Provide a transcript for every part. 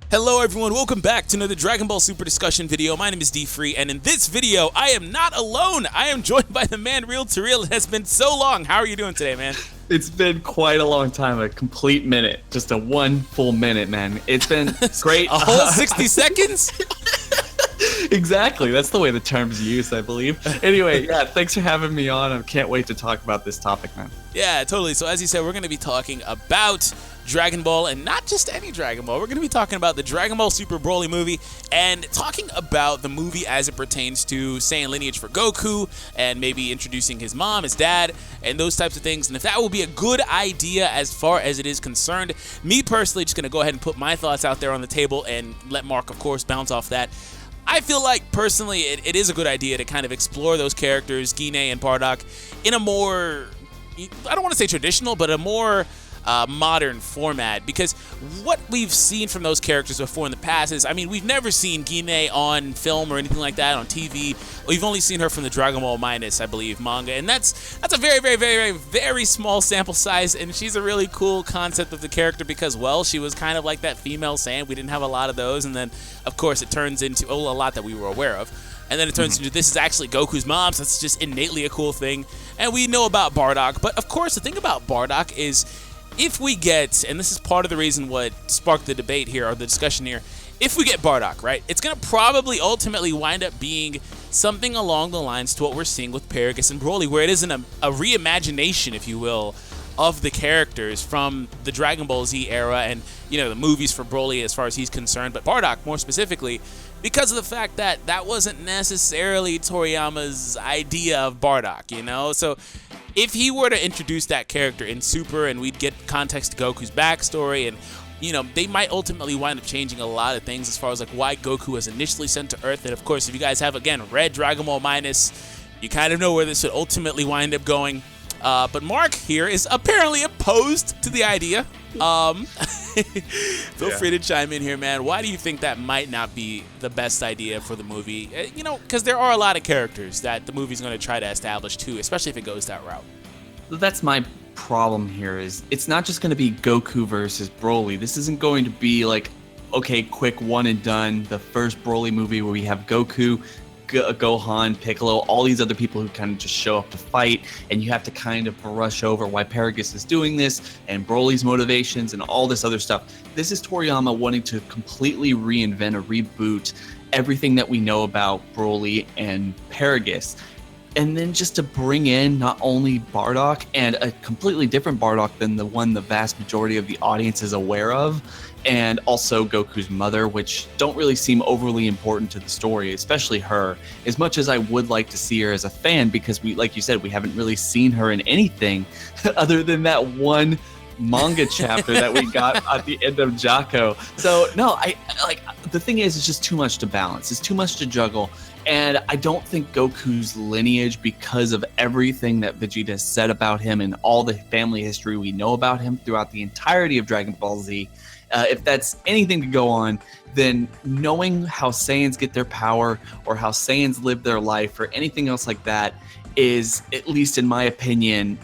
Hello everyone, welcome back to another Dragon Ball Super discussion video. My name is DFree, and in this video, I am not alone. I am joined by the man reel to reel. It has been so long. How are you doing today, man? It's been quite a long time, a complete minute. Just a one full minute, man. It's been great. A whole 60 seconds? Exactly, that's the way the term's used, I believe. Anyway, yeah, thanks for having me on. I can't wait to talk about this topic, man. Yeah, totally. So as you said, we're going to be talking about Dragon Ball, and not just any Dragon Ball. We're going to be talking about the Dragon Ball Super Broly movie, and talking about the movie as it pertains to Saiyan lineage for Goku, and maybe introducing his mom, his dad, and those types of things, and if that will be a good idea as far as it is concerned. Me personally, just going to go ahead and put my thoughts out there on the table, and let Mark, of course, bounce off that. I feel like, personally, it is a good idea to kind of explore those characters, Gine and Bardock, in a more, I don't want to say traditional, but a more modern format, because what we've seen from those characters before in the past is, I mean, we've never seen Gine on film or anything like that on TV. We've only seen her from the Dragon Ball Minus, I believe, manga, and that's a very small sample size, and she's a really cool concept of the character because, well, she was kind of like that female Saiyan. We didn't have a lot of those, and then, of course, it turns into a lot that we were aware of. And then it turns into this is actually Goku's mom, so that's just innately a cool thing. And we know about Bardock, but of course, the thing about Bardock is, if we get, and this is part of the reason what sparked the debate here, or the discussion here, if we get Bardock, right, it's going to probably ultimately wind up being something along the lines to what we're seeing with Paragus and Broly, where it isn't a reimagination, if you will, of the characters from the Dragon Ball Z era and, you know, the movies for Broly as far as he's concerned, but Bardock more specifically, because of the fact that that wasn't necessarily Toriyama's idea of Bardock, you know? So if he were to introduce that character in Super and we'd get context to Goku's backstory, and, you know, they might ultimately wind up changing a lot of things as far as like why Goku was initially sent to Earth. And of course, if you guys have, again, read Dragon Ball Minus, you kind of know where this would ultimately wind up going. But Mark here is apparently opposed to the idea. Feel free to chime in here, man. Why do you think that might not be the best idea for the movie? You know, because there are a lot of characters that the movie's going to try to establish too, especially if it goes that route. That's my problem here, is it's not just going to be Goku versus Broly. This isn't going to be like, okay, quick one and done, the first Broly movie where we have Goku, Gohan, Piccolo, all these other people who kind of just show up to fight, and you have to kind of brush over why Paragus is doing this and Broly's motivations and all this other stuff. This is Toriyama wanting to completely reinvent or reboot everything that we know about Broly and Paragus. And then just to bring in not only Bardock, and a completely different Bardock than the one the vast majority of the audience is aware of, and also Goku's mother, which don't really seem overly important to the story, especially her, as much as I would like to see her as a fan, because we, like you said, we haven't really seen her in anything other than that one manga chapter that we got at the end of Jocko. So no, I like, the thing is, it's just too much to balance. It's too much to juggle. And I don't think Goku's lineage, because of everything that Vegeta has said about him and all the family history we know about him throughout the entirety of Dragon Ball Z, if that's anything to go on, then knowing how Saiyans get their power or how Saiyans live their life or anything else like that is, at least in my opinion,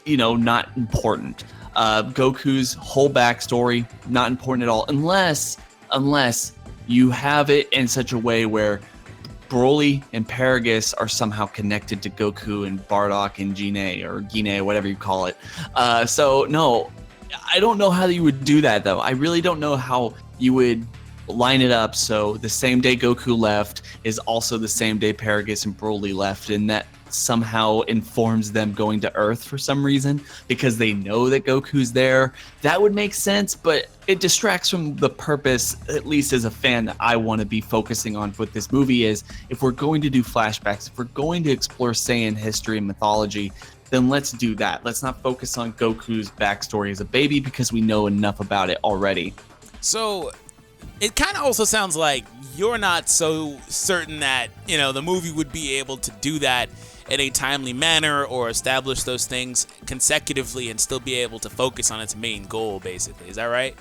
you know, not important. Goku's whole backstory, not important at all, unless you have it in such a way where Broly and Paragus are somehow connected to Goku and Bardock and Gine, whatever you call it. So no, I don't know how you would do that, though. I really don't know how you would line it up so the same day Goku left is also the same day Paragus and Broly left, and that somehow informs them going to Earth for some reason because they know that Goku's there. That would make sense, but it distracts from the purpose, at least as a fan, that I want to be focusing on with this movie. Is if we're going to do flashbacks, if we're going to explore Saiyan history and mythology, then let's do that. Let's not focus on Goku's backstory as a baby because we know enough about it already. So it kind of also sounds like you're not so certain that, you know, the movie would be able to do that in a timely manner or establish those things consecutively and still be able to focus on its main goal, basically. Is that right?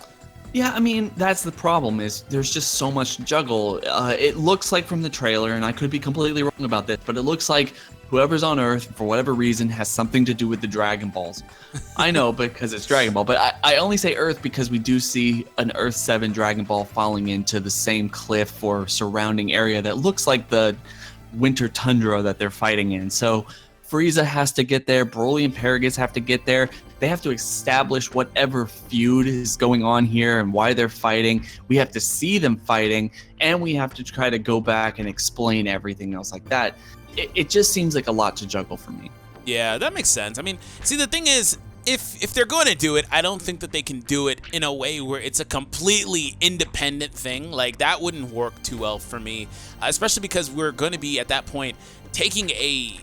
Yeah, I mean, that's the problem, is there's just so much to juggle. It looks like from the trailer, and I could be completely wrong about this, but it looks like whoever's on Earth, for whatever reason, has something to do with the Dragon Balls. I know because it's Dragon Ball, but I only say Earth because we do see an Earth 7 Dragon Ball falling into the same cliff or surrounding area that looks like the winter tundra that they're fighting in. So Frieza has to get there, Broly and Paragus have to get there. They have to establish whatever feud is going on here and why they're fighting. We have to see them fighting, and we have to try to go back and explain everything else like that. It just seems like a lot to juggle for me. Yeah, that makes sense. I mean, see, the thing is, if they're going to do it, I don't think that they can do it in a way where it's a completely independent thing. Like, that wouldn't work too well for me, especially because we're going to be, at that point, taking a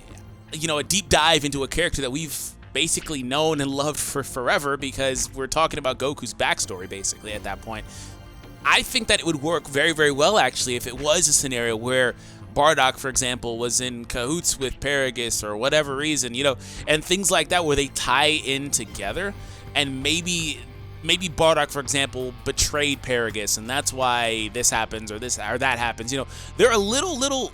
deep dive into a character that we've basically known and loved for forever, because we're talking about Goku's backstory, basically, at that point. I think that it would work very, very well, actually, if it was a scenario where Bardock, for example, was in cahoots with Paragus or whatever reason, and things like that, where they tie in together, and maybe Bardock, for example, betrayed Paragus, and that's why this happens or this or that happens. There are little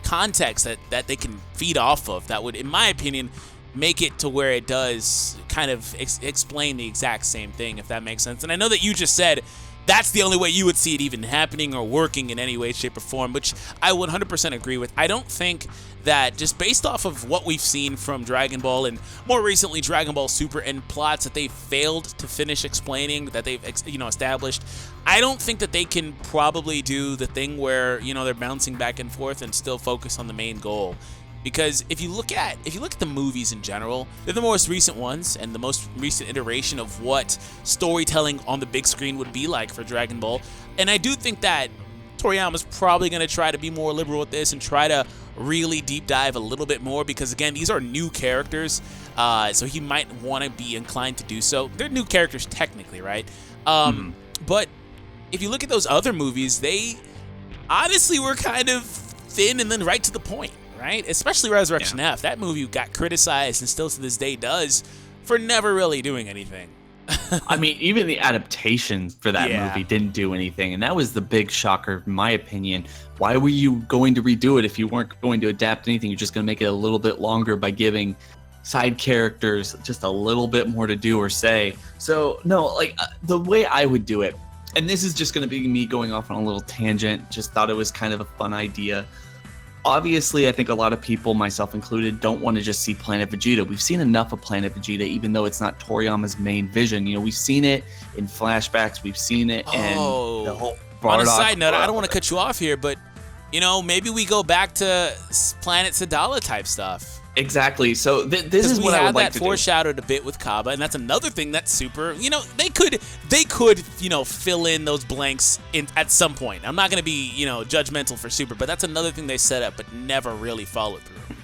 context that they can feed off of that would, in my opinion, make it to where it does kind of explain the exact same thing, if that makes sense. And I know that you just said that's the only way you would see it even happening or working in any way, shape, or form, which I 100% agree with. I don't think that, just based off of what we've seen from Dragon Ball and more recently Dragon Ball Super and plots that they failed to finish explaining, that they've established, I don't think that they can probably do the thing where they're bouncing back and forth and still focus on the main goal. Because if you look at the movies in general, they're the most recent ones and the most recent iteration of what storytelling on the big screen would be like for Dragon Ball. And I do think that Toriyama's probably going to try to be more liberal with this and try to really deep dive a little bit more, because again, these are new characters, so he might want to be inclined to do so. They're new characters technically, right? But if you look at those other movies, they honestly were kind of thin and then right to the point. Right? Especially Resurrection F. That movie got criticized, and still to this day does, for never really doing anything. I mean, even the adaptation for that movie didn't do anything, and that was the big shocker, in my opinion. Why were you going to redo it if you weren't going to adapt anything? You're just going to make it a little bit longer by giving side characters just a little bit more to do or say. So, no, the way I would do it, and this is just going to be me going off on a little tangent, just thought it was kind of a fun idea. Obviously, I think a lot of people, myself included, don't want to just see Planet Vegeta. We've seen enough of Planet Vegeta, even though it's not Toriyama's main vision. We've seen it in flashbacks. We've seen it in the whole Bardock. On a side note, I don't want to cut you off here, but, maybe we go back to Planet Sadala type stuff. Exactly. So this is what I would like to do. We had that foreshadowed a bit with Kaba, and that's another thing that's super. They could fill in those blanks at some point. I'm not going to be judgmental for Super, but that's another thing they set up but never really followed through.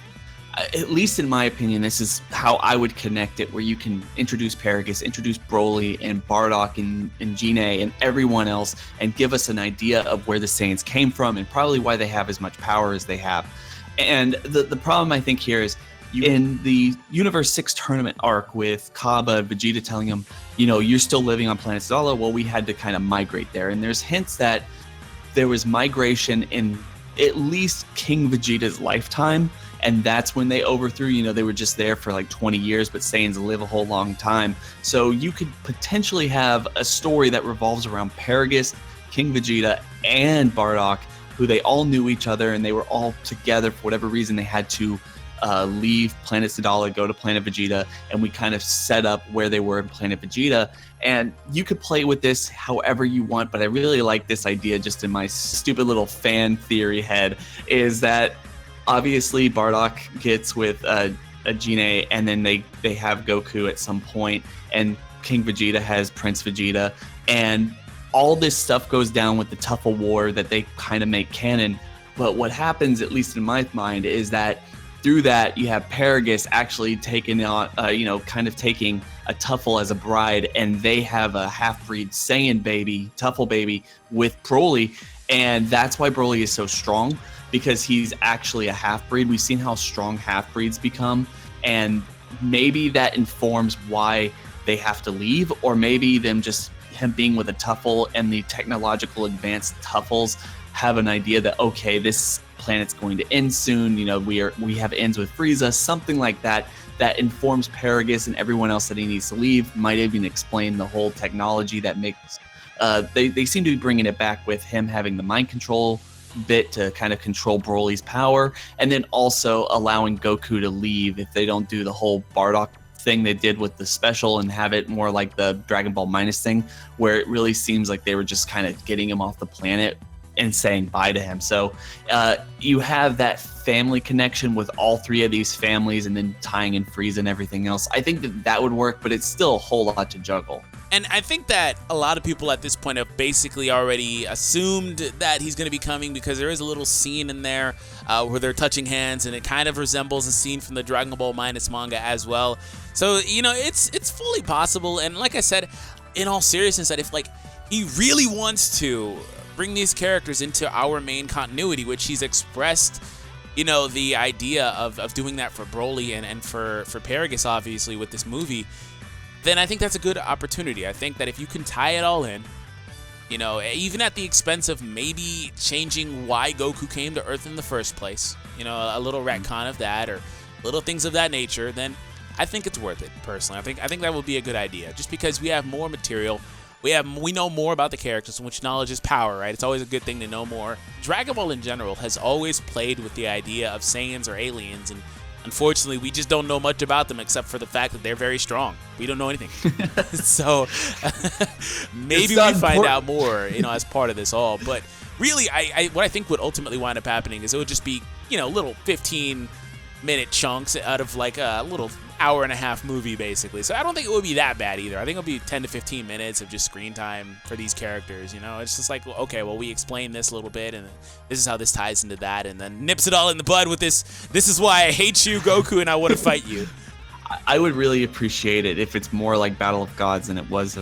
At least in my opinion, this is how I would connect it, where you can introduce Paragus, introduce Broly and Bardock and Gine and everyone else, and give us an idea of where the Saiyans came from and probably why they have as much power as they have. And the problem I think here is, in the Universe 6 tournament arc with Kaba and Vegeta telling him, you're still living on planet Sadala, well, we had to kind of migrate there. And there's hints that there was migration in at least King Vegeta's lifetime, and that's when they overthrew. They were just there for like 20 years, but Saiyans live a whole long time. So you could potentially have a story that revolves around Paragus, King Vegeta, and Bardock, who they all knew each other, and they were all together for whatever reason. They had to leave Planet Sadala, go to Planet Vegeta, and we kind of set up where they were in Planet Vegeta. And you could play with this however you want, but I really like this idea, just in my stupid little fan theory head, is that obviously Bardock gets with a Gine, and then they have Goku at some point, and King Vegeta has Prince Vegeta, and all this stuff goes down with the Tuffle War that they kind of make canon. But what happens, at least in my mind, is that through that you have Paragus actually taking on, kind of taking a Tuffle as a bride, and they have a half-breed Saiyan baby, Tuffle baby, with Broly, and that's why Broly is so strong, because he's actually a half-breed. We've seen how strong half-breeds become, and maybe that informs why they have to leave, or maybe him being with a Tuffle and the technological advanced Tuffles have an idea that, okay, this planet's going to end soon. You know, we have ends with Frieza, something like that, that informs Paragus and everyone else that he needs to leave. Might even explain the whole technology that makes. They seem to be bringing it back with him having the mind control bit to kind of control Broly's power, and then also allowing Goku to leave if they don't do the whole Bardock thing they did with the special and have it more like the Dragon Ball Minus thing, where it really seems like they were just kind of getting him off the planet and saying bye to him. So you have that family connection with all three of these families, and then tying in Frieza and everything else. I think that would work, but it's still a whole lot to juggle. And I think that a lot of people at this point have basically already assumed that he's going to be coming, because there is a little scene in there where they're touching hands, and it kind of resembles a scene from the Dragon Ball Minus manga as well. So, you know, it's fully possible. And like I said, in all seriousness, that if like he really wants to bring these characters into our main continuity, which he's expressed, you know, the idea of doing that for Broly and for Paragus, obviously, with this movie, then I think that's a good opportunity. I think that if you can tie it all in, you know, even at the expense of maybe changing why Goku came to Earth in the first place, you know, a little retcon of that or little things of that nature, then I think it's worth it, personally. I think that would be a good idea, just because we have more material. We know more about the characters, which knowledge is power, right? It's always a good thing to know more. Dragon Ball in general has always played with the idea of Saiyans or aliens, and unfortunately, we just don't know much about them except for the fact that they're very strong. We don't know anything. So maybe we find out more, you know, as part of this all. But really, what I think would ultimately wind up happening is it would just be, you know, little 15-minute chunks out of like a little hour-and-a-half movie, basically. So I don't think it would be that bad either. I think it'll be 10 to 15 minutes of just screen time for these characters, you know? It's just like, okay, well, we explain this a little bit, and this is how this ties into that, and then nips it all in the bud with this is why I hate you, Goku, and I want to fight you. I would really appreciate it if it's more like Battle of Gods than it was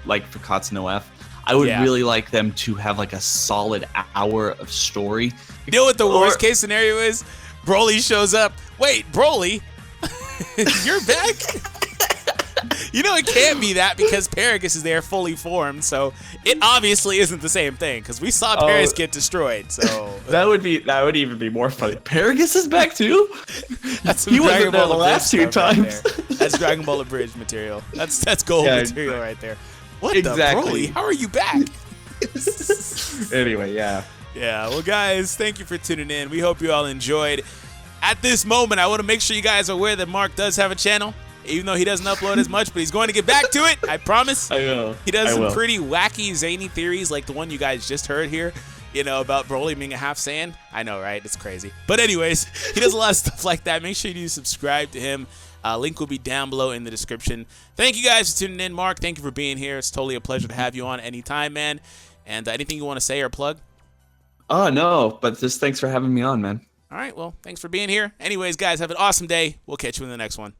like Fakatsu no F. I would really like them to have like a solid hour of story. You know what the worst case scenario is? Broly shows up. Wait, Broly? You're back? You know it can't be that, because Paragus is there fully formed, so it obviously isn't the same thing, because we saw Paragus get destroyed. So that would even be more funny. Paragus is back too? That's he wasn't there the last two times. Right, that's Dragon Ball Abridged material. That's gold material right there. What the Broly? How are you back? Anyway, yeah. Yeah, well, guys, thank you for tuning in. We hope you all enjoyed. At this moment, I want to make sure you guys are aware that Mark does have a channel, even though he doesn't upload as much, but he's going to get back to it, I promise. I will. He does some pretty wacky, zany theories, like the one you guys just heard here, you know, about Broly being a half Saiyan. I know, right? It's crazy. But anyways, he does a lot of stuff like that. Make sure you subscribe to him. Link will be down below in the description. Thank you guys for tuning in. Mark, thank you for being here. It's totally a pleasure to have you on anytime, man. And anything you want to say or plug? Oh, no, but just thanks for having me on, man. All right, well, thanks for being here. Anyways, guys, have an awesome day. We'll catch you in the next one.